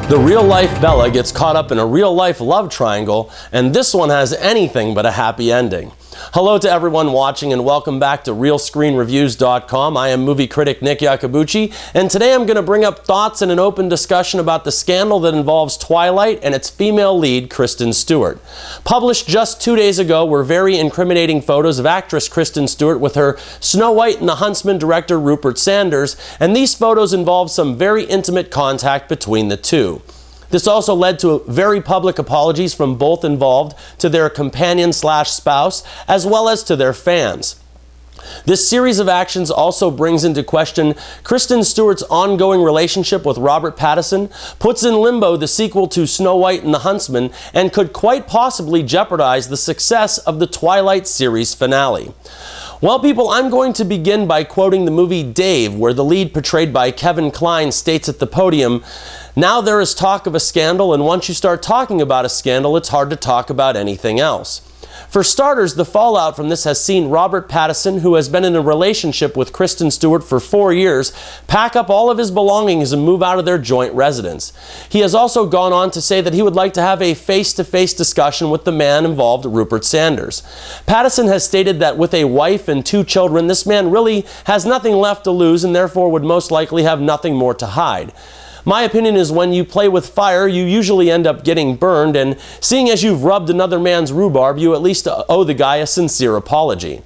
The real-life Bella gets caught up in a real-life love triangle, and this one has anything but a happy ending. Hello to everyone watching and welcome back to RealScreenReviews.com. I am movie critic Nick Iacobucci, and today I'm going to bring up thoughts and an open discussion about the scandal that involves Twilight and its female lead, Kristen Stewart. Published just 2 days ago were very incriminating photos of actress Kristen Stewart with her Snow White and the Huntsman director Rupert Sanders, and these photos involve some very intimate contact between the two. This also led to very public apologies from both involved to their companion/spouse as well as to their fans. This series of actions also brings into question Kristen Stewart's ongoing relationship with Robert Pattison, puts in limbo the sequel to Snow White and the Huntsman, and could quite possibly jeopardize the success of the Twilight series finale. Well, people, I'm going to begin by quoting the movie Dave, where the lead, portrayed by Kevin Kline, states at the podium, "Now there is talk of a scandal, and once you start talking about a scandal, it's hard to talk about anything else." For starters, the fallout from this has seen Robert Pattison, who has been in a relationship with Kristen Stewart for 4 years, pack up all of his belongings and move out of their joint residence. He has also gone on to say that he would like to have a face-to-face discussion with the man involved, Rupert Sanders. Pattison has stated that with a wife and 2 children, this man really has nothing left to lose and therefore would most likely have nothing more to hide. My opinion is when you play with fire, you usually end up getting burned, and seeing as you've rubbed another man's rhubarb, you at least owe the guy a sincere apology.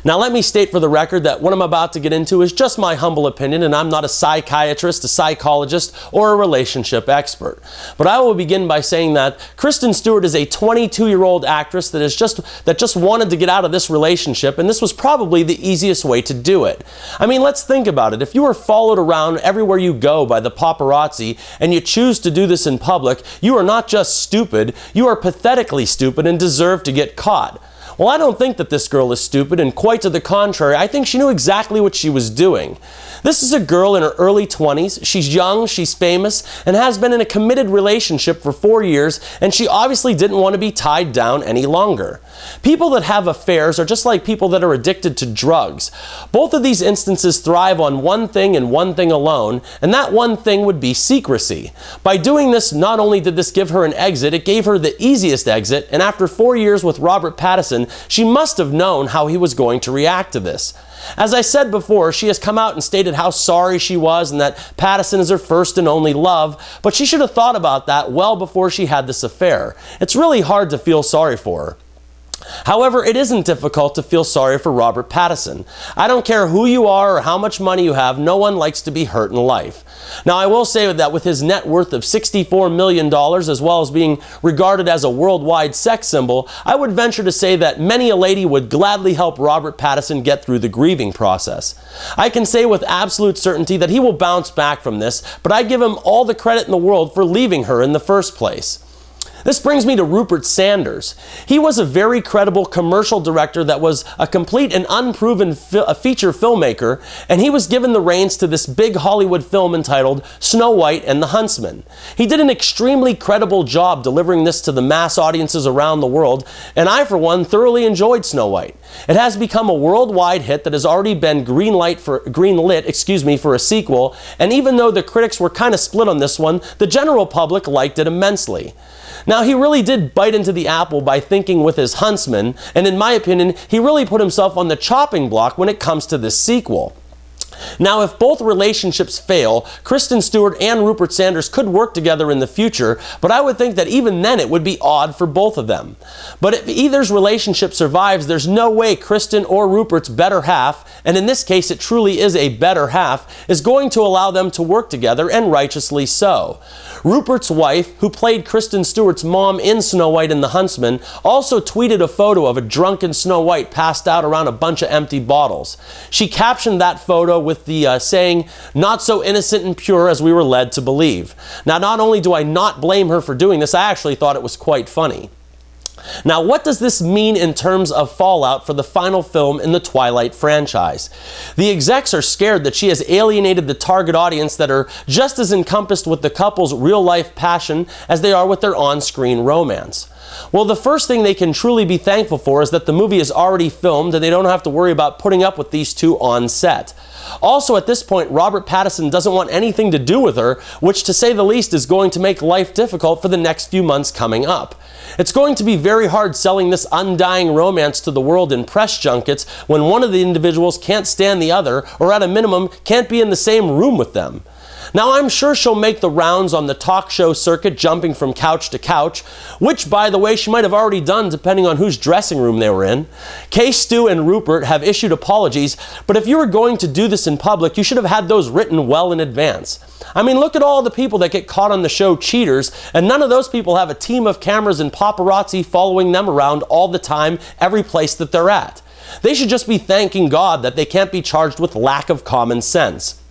Now, let me state for the record that what I'm about to get into is just my humble opinion, and I'm not a psychiatrist, a psychologist, or a relationship expert. But I will begin by saying that Kristen Stewart is a 22-year-old actress that just wanted to get out of this relationship, and this was probably the easiest way to do it. I mean, let's think about it. If you are followed around everywhere you go by the paparazzi, and you choose to do this in public, you are not just stupid, you are pathetically stupid and deserve to get caught. Well, I don't think that this girl is stupid, and quite to the contrary, I think she knew exactly what she was doing. This is a girl in her early 20s, she's young, she's famous, and has been in a committed relationship for 4 years, and she obviously didn't want to be tied down any longer. People that have affairs are just like people that are addicted to drugs. Both of these instances thrive on one thing and one thing alone, and that one thing would be secrecy. By doing this, not only did this give her an exit, it gave her the easiest exit, and after 4 years with Robert Pattison, she must have known how he was going to react to this. As I said before, she has come out and stated how sorry she was and that Pattison is her first and only love, but she should have thought about that well before she had this affair. It's really hard to feel sorry for her. However, it isn't difficult to feel sorry for Robert Pattison. I don't care who you are or how much money you have, no one likes to be hurt in life. Now, I will say that with his net worth of $64 million, as well as being regarded as a worldwide sex symbol, I would venture to say that many a lady would gladly help Robert Pattison get through the grieving process. I can say with absolute certainty that he will bounce back from this, but I give him all the credit in the world for leaving her in the first place. This brings me to Rupert Sanders. He was a very credible commercial director that was a complete and unproven feature filmmaker, and he was given the reins to this big Hollywood film entitled Snow White and the Huntsman. He did an extremely credible job delivering this to the mass audiences around the world, and I, for one, thoroughly enjoyed Snow White. It has become a worldwide hit that has already been greenlit for a sequel, and even though the critics were kind of split on this one, the general public liked it immensely. Now, he really did bite into the apple by thinking with his Huntsman, and in my opinion, he really put himself on the chopping block when it comes to this sequel. Now, if both relationships fail, Kristen Stewart and Rupert Sanders could work together in the future, but I would think that even then it would be odd for both of them. But if either's relationship survives, there's no way Kristen or Rupert's better half, and in this case it truly is a better half, is going to allow them to work together, and righteously so. Rupert's wife, who played Kristen Stewart's mom in Snow White and the Huntsman, also tweeted a photo of a drunken Snow White passed out around a bunch of empty bottles. She captioned that photo with the saying, "Not so innocent and pure as we were led to believe." Now, not only do I not blame her for doing this, I actually thought it was quite funny. Now, what does this mean in terms of fallout for the final film in the Twilight franchise? The execs are scared that she has alienated the target audience that are just as encompassed with the couple's real-life passion as they are with their on-screen romance. Well, the first thing they can truly be thankful for is that the movie is already filmed and they don't have to worry about putting up with these two on set. Also, at this point, Robert Pattison doesn't want anything to do with her, which to say the least is going to make life difficult for the next few months coming up. It's going to be very hard selling this undying romance to the world in press junkets when one of the individuals can't stand the other, or at a minimum, can't be in the same room with them. Now, I'm sure she'll make the rounds on the talk show circuit, jumping from couch to couch, which, by the way, she might have already done depending on whose dressing room they were in. Stu and Rupert have issued apologies, but if you were going to do this in public, you should have had those written well in advance. I mean, look at all the people that get caught on the show cheaters, and none of those people have a team of cameras and paparazzi following them around all the time, every place that they're at. They should just be thanking God that they can't be charged with lack of common sense.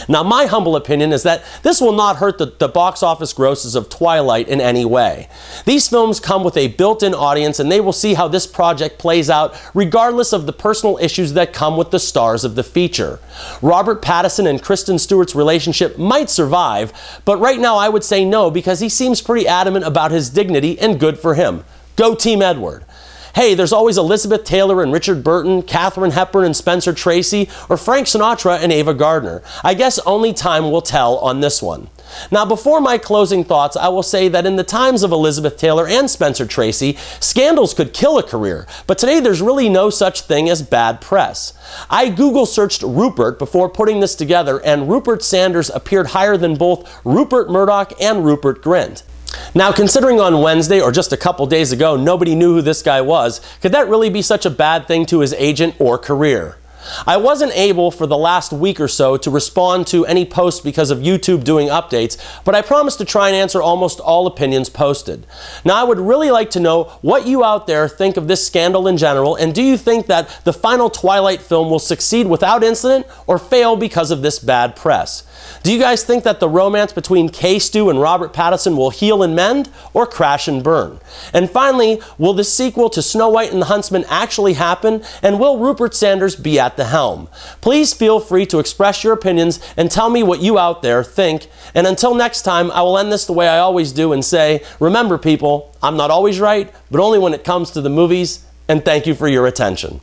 Now, my humble opinion is that this will not hurt the box office grosses of Twilight in any way. These films come with a built-in audience, and they will see how this project plays out regardless of the personal issues that come with the stars of the feature. Robert Pattison and Kristen Stewart's relationship might survive, but right now I would say no, because he seems pretty adamant about his dignity, and good for him. Go Team Edward. Hey, there's always Elizabeth Taylor and Richard Burton, Katharine Hepburn and Spencer Tracy, or Frank Sinatra and Ava Gardner. I guess only time will tell on this one. Now, before my closing thoughts, I will say that in the times of Elizabeth Taylor and Spencer Tracy, scandals could kill a career, but today there's really no such thing as bad press. I Google searched Rupert before putting this together, and Rupert Sanders appeared higher than both Rupert Murdoch and Rupert Grint. Now, considering on Wednesday, or just a couple days ago, nobody knew who this guy was, could that really be such a bad thing to his agent or career? I wasn't able for the last week or so to respond to any posts because of YouTube doing updates, but I promised to try and answer almost all opinions posted. Now, I would really like to know what you out there think of this scandal in general, and do you think that the final Twilight film will succeed without incident or fail because of this bad press? Do you guys think that the romance between Stu and Robert Pattison will heal and mend, or crash and burn? And finally, will the sequel to Snow White and the Huntsman actually happen, and will Rupert Sanders be at the helm? Please feel free to express your opinions and tell me what you out there think. And until next time, I will end this the way I always do and say, remember people, I'm not always right, but only when it comes to the movies, and thank you for your attention.